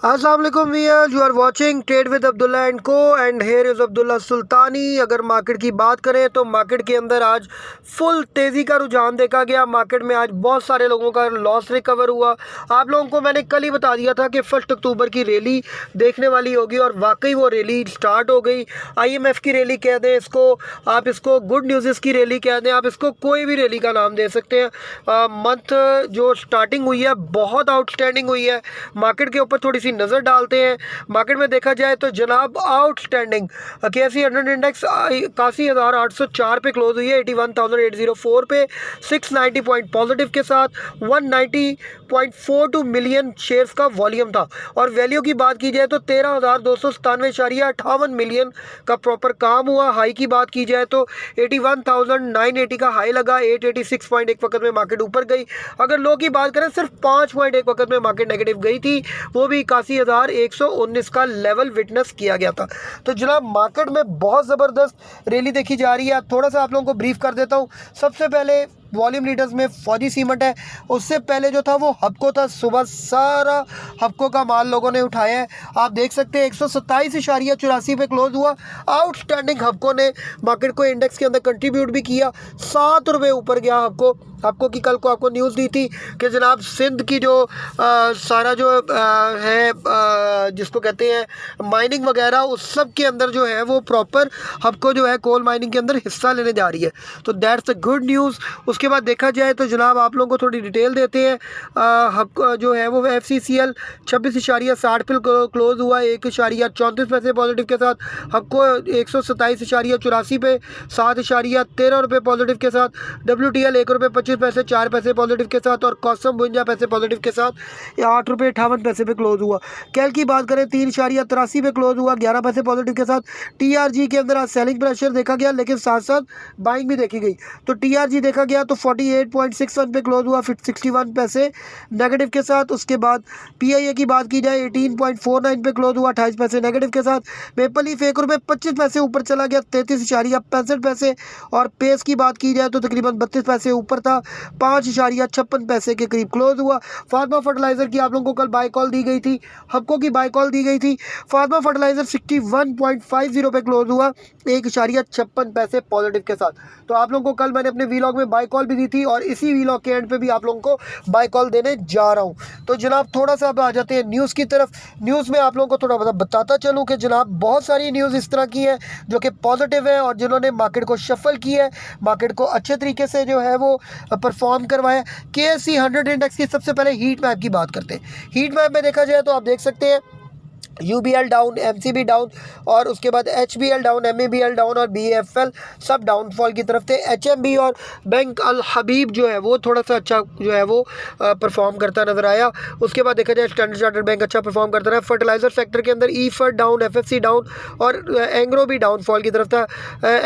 अस्सलाम वालेकुम viewers, you are watching trade with Abdullah and co and here is Abdullah Sultani. अगर market की बात करें तो मार्केट के अंदर आज फुल तेज़ी का रुझान देखा गया। मार्केट में आज बहुत सारे लोगों का लॉस रिकवर हुआ। आप लोगों को मैंने कल ही बता दिया था कि 1 अक्टूबर की रैली देखने वाली होगी और वाकई वो रैली स्टार्ट हो गई। IMF की रैली कह दें इसको, आप इसको गुड न्यूज़ की रैली कह दें, आप इसको कोई भी रैली का नाम दे सकते हैं। मंथ जो स्टार्टिंग हुई है बहुत आउटस्टैंडिंग हुई है। मार्केट के ऊपर थोड़ी सी नज़र डालते हैं। मार्केट में देखा जाए तो जनाब आउटस्टैंडिंग KSE 100 इंडेक्स 81,804 पे क्लोज हुई है, 81,804 पे 690 पॉइंट पॉजिटिव के साथ 190.42 मिलियन शेयर्स का वॉल्यूम था। और वैल्यू की बात की जाए तो 13,297.58 मिलियन का प्रॉपर काम हुआ। हाई की बात की जाए तो 81,980 का हाई लगा, 886 पॉइंट एक वक्त में मार्केट ऊपर गई। अगर लो की बात करें सिर्फ 5 पॉइंट एक वक्त में मार्केट नेगेटिव गई थी, वो भी 81,119 का लेवल विटनेस किया गया था। तो जनाब मार्केट में बहुत ज़बरदस्त रैली देखी जा रही है। थोड़ा सा आप लोगों को ब्रीफ कर देता हूँ। सबसे पहले वॉल्यूम लीडर्स में फौजी सीमेंट है, उससे पहले जो था वो हबको था। सुबह सारा हबको का माल लोगों ने उठाया है। आप देख सकते हैं 127.84 पे क्लोज हुआ। आउटस्टैंडिंग हबको ने मार्केट को इंडेक्स के अंदर कंट्रीब्यूट भी किया। 7 रुपये ऊपर गया हबको की कल को आपको न्यूज़ दी थी कि जनाब सिंध की जो सारा जो है जिसको कहते हैं माइनिंग वगैरह, उस सब के अंदर जो है वो प्रॉपर हबको जो है कोल माइनिंग के अंदर हिस्सा लेने जा रही है। तो दैट्स अ गुड न्यूज़। उसके बाद देखा जाए तो जनाब आप लोगों को थोड़ी डिटेल देते हैं। हबको जो है वो FCCL 26.60 पे क्लोज हुआ, 1.34 पैसे पॉजिटिव के साथ। हबको 127.84 पे 7.13 रुपये पॉजिटिव के साथ। WTL 1 रुपये 25 पैसे 4 पैसे पॉजिटिव के साथ। और कॉसम 52 पैसे पॉजिटिव के साथ 8 रुपये 58 पैसे पे क्लोज हुआ। कैल की बात करें 3.83 पे क्लोज हुआ, 11 पैसे पॉजिटिव के साथ। TRG के अंदर आज सेलिंग प्रेशर देखा गया, लेकिन साथ साथ बाइंग भी देखी गई। तो TRG देखा गया तो 48.61 पे क्लोज हुआ, 61 पैसे नेगेटिव के साथ। उसके बाद PIA की बात की जाए 18.49 पे क्लोज हुआ, 28 पैसे नेगेटिव के साथ। मेपल लीफ 1 रुपये 25 पैसे ऊपर चला गया, 33.65 पैसे। और पेस की बात की जाए तो तकरीबन 32 पैसे ऊपर था, 5.56 पैसे के करीब क्लोज हुआ। फार्मा फर्टिलाइजर की आप लोगों को कल बाय कॉल दी गई थी, हबको की बाय कॉल दी गई थी। फार्मा फर्टिलाइजर 61.50 पे क्लोज हुआ, 1.56 पैसे पॉजिटिव के साथ। तो आप लोगों को कल मैंने अपने वीलॉग में बाय कॉल भी दी थी और इसी वीलॉग के एंड पे भी आप लोगों को बाय कॉल देने जा रहा हूं। तो जनाब थोड़ा सा अब आ जाते हैं न्यूज़ की तरफ। न्यूज़ में आप लोगों को थोड़ा बताता चलूँ कि जनाब बहुत सारी न्यूज़ इस तरह की है जो कि पॉजिटिव है और जिन्होंने मार्केट को शफल किया है, मार्केट को अच्छे तरीके से जो है वो परफॉर्म करवाया। KSE 100 इंडेक्स की सबसे पहले हीट मैप की बात करते हैं। हीट मैप में देखा जाए तो आप देख सकते हैं UBL डाउन, MCB डाउन और उसके बाद HBL डाउन, MEBL डाउन और BFL सब डाउनफॉल की तरफ थे। HMB और बैंक अल हबीब जो है वो थोड़ा सा अच्छा जो है वो परफॉर्म करता नज़र आया। उसके बाद देखा जाए स्टैंडर्ड चार्टर्ड बैंक अच्छा परफॉर्म करता रहा। फर्टिलाइजर सेक्टर के अंदर EFERT डाउन, FFC डाउन और एंग्रो भी डाउनफॉल की तरफ था।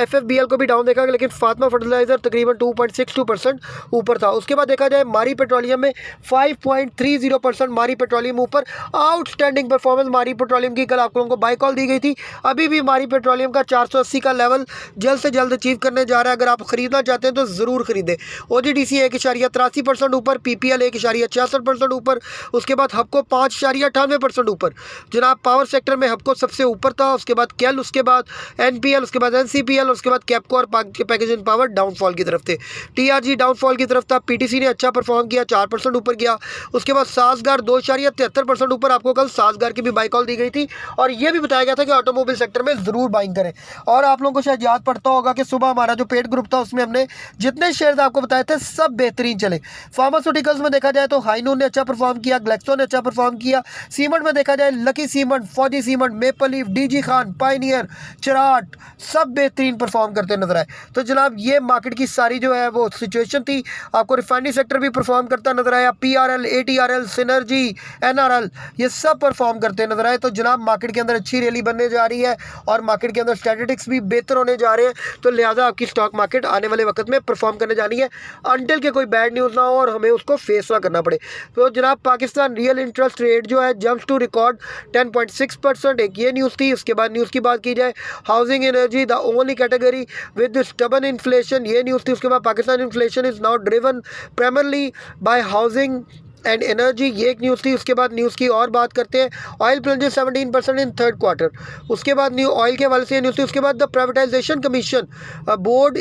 FFBL को भी डाउन देखा गया, लेकिन फातमा फर्टिलाइजर तकरीबन 2.62% ऊपर था। उसके बाद देखा जाए मारी पेट्रोलियम में 5.30% मारी पेट्रोलियम ऊपर। आउटस्टैंडिंग परफॉर्मेंस मारी पेट्रोलियम की कल आप लोगों को बाय कॉल दी गई थी। अभी भी मारी पेट्रोलियम का 480 का लेवल जल्द से जल्द अचीव करने जा रहा है। अगर आप खरीदना चाहते हैं तो ज़रूर खरीदें। OGDC 1.83% ऊपर, PPL 1.66% ऊपर। उसके बाद हबको 5.98% ऊपर। जनाब पावर सेक्टर में हबको सबसे ऊपर था, उसके बाद केल, उसके बाद NPL, उसके बाद NCPL, उसके बाद कैपको और पैकेजिंग पावर डाउनफॉल की तरफ थे। TRG डाउनफॉल की तरफ था। PTC ने अच्छा परफॉर्म किया, 4% ऊपर गया। उसके बाद साजगार 2.73% ऊपर। आपको कल साजगार की भी बाय कॉल दी गई थी और यह भी बताया गया था कि ऑटोमोबाइल सेक्टर में जरूर बाइंग करें। और आप लोगों को शायद याद पड़ता होगा कि सुबह हमारा जो पेड ग्रुप था उसमें हमने जितने शेयर्स आपको बताए थे सब बेहतरीन चले। फार्मास्यूटिकल्स में देखा जाए तो हाइनून ने अच्छा परफॉर्म किया, ग्लेक्सो ने अच्छा परफॉर्म किया। सीमेंट में देखा जाए लकी सीमेंट, फौजी cement, maple leaf, DG Khan, Pioneer, Cherat सब बेहतरीन परफॉर्म करते नजर आए। तो जनाब ये मार्केट की सारी जो है वो सिचुएशन थी। आपको रिफाइनरी सेक्टर भी परफॉर्म करता नजर आया। PRL, ATRL, सिनर्जी, NRL ये सब परफॉर्म करते नजर आए। तो जनाब मार्केट के अंदर अच्छी रैली बनने जा रही है और मार्केट के अंदर स्टैटिस्टिक्स भी बेहतर होने जा रहे हैं। तो लिहाजा आपकी स्टॉक मार्केट आने वाले वक्त में परफॉर्म करने जानी है अनटिल के कोई बैड न्यूज़ ना हो और हमें उसको फेस ना करना पड़े। तो जनाब पाकिस्तान रियल इंटरेस्ट रेट जो है जंप्स टू रिकॉर्ड 10.6%, एक ये न्यूज़ थी। उसके बाद न्यूज़ की बात की जाए housing energy the only category with stubborn inflation, ये न्यूज़ थी। उसके बाद Pakistan inflation is now driven primarily bye housing and energy, ये एक न्यूज़ थी। उसके बाद न्यूज़ की और बात करते हैं, oil plunges 17% in third quarter. उसके बाद न्यू ऑयल के हवाले से न्यूज़ थी। उसके बाद the privatisation commission board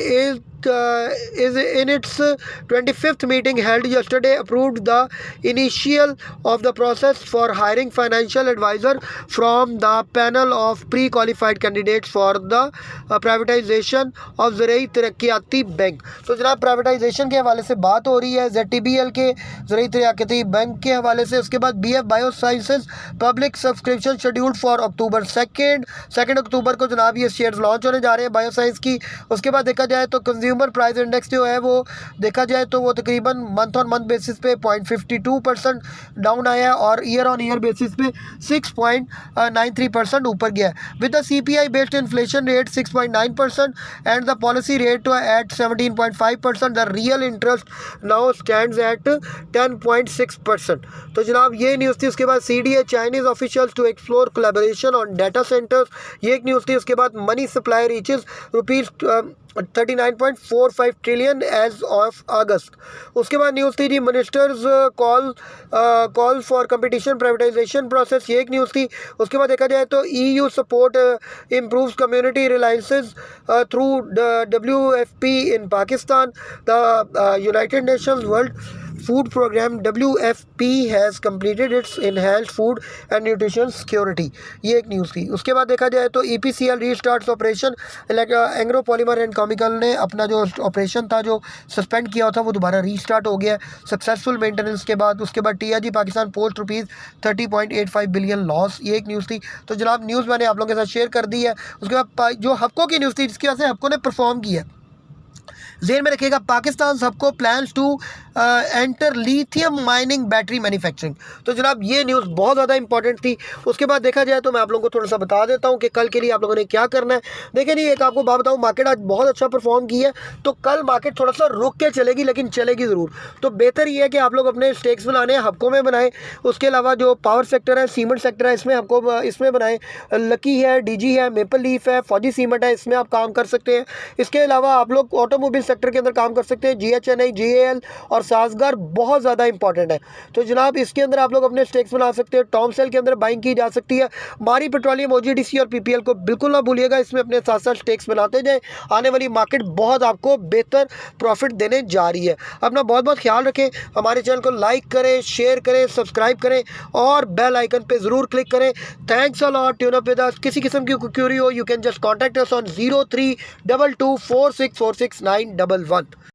is in its 25th meeting held yesterday approved the initial of the process for hiring financial advisor from the panel of pre-qualified candidates for the privatization of Zarai Taraqiati bank. तो जनाब privatisation के हवाले से बात हो रही है ZTBL के ज़राई तरक्याती बैंक के हवाले से। उसके बाद BF biosciences public subscription scheduled for October 2 अक्टूबर को जनाब ये शेयर्स लॉन्च होने जा रहे हैं बायोसाइंस की। उसके बाद देखा जाए तो कंज्यूमर प्राइस इंडेक्स जो है वो देखा जाए तो वो तकरीबन मंथ ऑन मंथ बेसिस पे 0.52% डाउन आया है और ईयर ऑन ईयर बेसिस पे 6.93% ऊपर गया है। With the CPI based inflation rate 6.9% and the policy rate at 17.5%, the real interest now stands at 10.6%। तो जनाब ये न्यूज़ थी। उसके बाद CDA Chinese officials to explore collaboration on data centres, ये एक न्यूज़ थी। उसके बाद money supply reaches ₹39.45 trillion as of August. उसके बाद न्यूज़ थी जी ministers call for competition privatization process, ये एक न्यूज़ थी। उसके बाद देखा जाए तो EU support improves community resilience through WFP in Pakistan, the United Nations World Food Programme WFP has completed its enhanced food and nutrition security, ये एक न्यूज़ थी। उसके बाद देखा जाए तो EPCL restarts operation, Engro polymer and chemical ने अपना जो ऑपरेशन था जो सस्पेंड किया था वो दोबारा रीस्टार्ट हो गया सक्सेसफुल मेंटेनेंस के बाद। उसके बाद TRG Pakistan post ₹30.85 billion loss, ये एक न्यूज़ थी। तो जनाब न्यूज़ मैंने आप लोगों के साथ शेयर कर दी है। उसके बाद जो हपको की न्यूज़ थी जिसकी वजह से हपको ने परफॉर्म किया, जेन में रखिएगा पाकिस्तान सबको plans to enter lithium mining battery manufacturing. तो जनाब ये न्यूज़ बहुत ज़्यादा इंपॉर्टेंट थी। उसके बाद देखा जाए तो मैं आप लोगों को थोड़ा सा बता देता हूँ कि कल के लिए आप लोगों ने क्या करना है। देखिए नहीं, एक आपको बात बताऊँ, मार्केट आज बहुत अच्छा परफॉर्म की है, तो कल मार्केट थोड़ा सा रुक के चलेगी, लेकिन चलेगी ज़रूर। तो बेहतर ये है कि आप लोग अपने स्टेक्स बनाने हैं, हपको में बनाएं। उसके अलावा जो पावर सेक्टर है, सीमेंट सेक्टर है, इसमें आपको इसमें बनाएं। लकी है, DG है, मेपल लीफ है, फौजी सीमेंट है, इसमें आप काम कर सकते हैं। इसके अलावा आप लोग ऑटोमोबाइल सेक्टर के अंदर काम कर सकते हैं। GHNI, GAL और साजगार बहुत ज़्यादा इंपॉर्टेंट है। तो जनाब इसके अंदर आप लोग अपने स्टेक्स बना सकते हैं। टॉम सेल के अंदर बाइंग की जा सकती है। मारी पेट्रोलियम, OGDC और PPL को बिल्कुल ना भूलिएगा, इसमें अपने साथ साथ स्टेक्स बनाते जाएं। आने वाली मार्केट बहुत आपको बेहतर प्रॉफिट देने जा रही है। अपना बहुत बहुत ख्याल रखें। हमारे चैनल को लाइक करें, शेयर करें, सब्सक्राइब करें और बेल आइकन पे ज़रूर क्लिक करें। Thanks a lot. Tune up with us. किसी किस्म की क्यूरी हो, you can just contact us on 032246469111।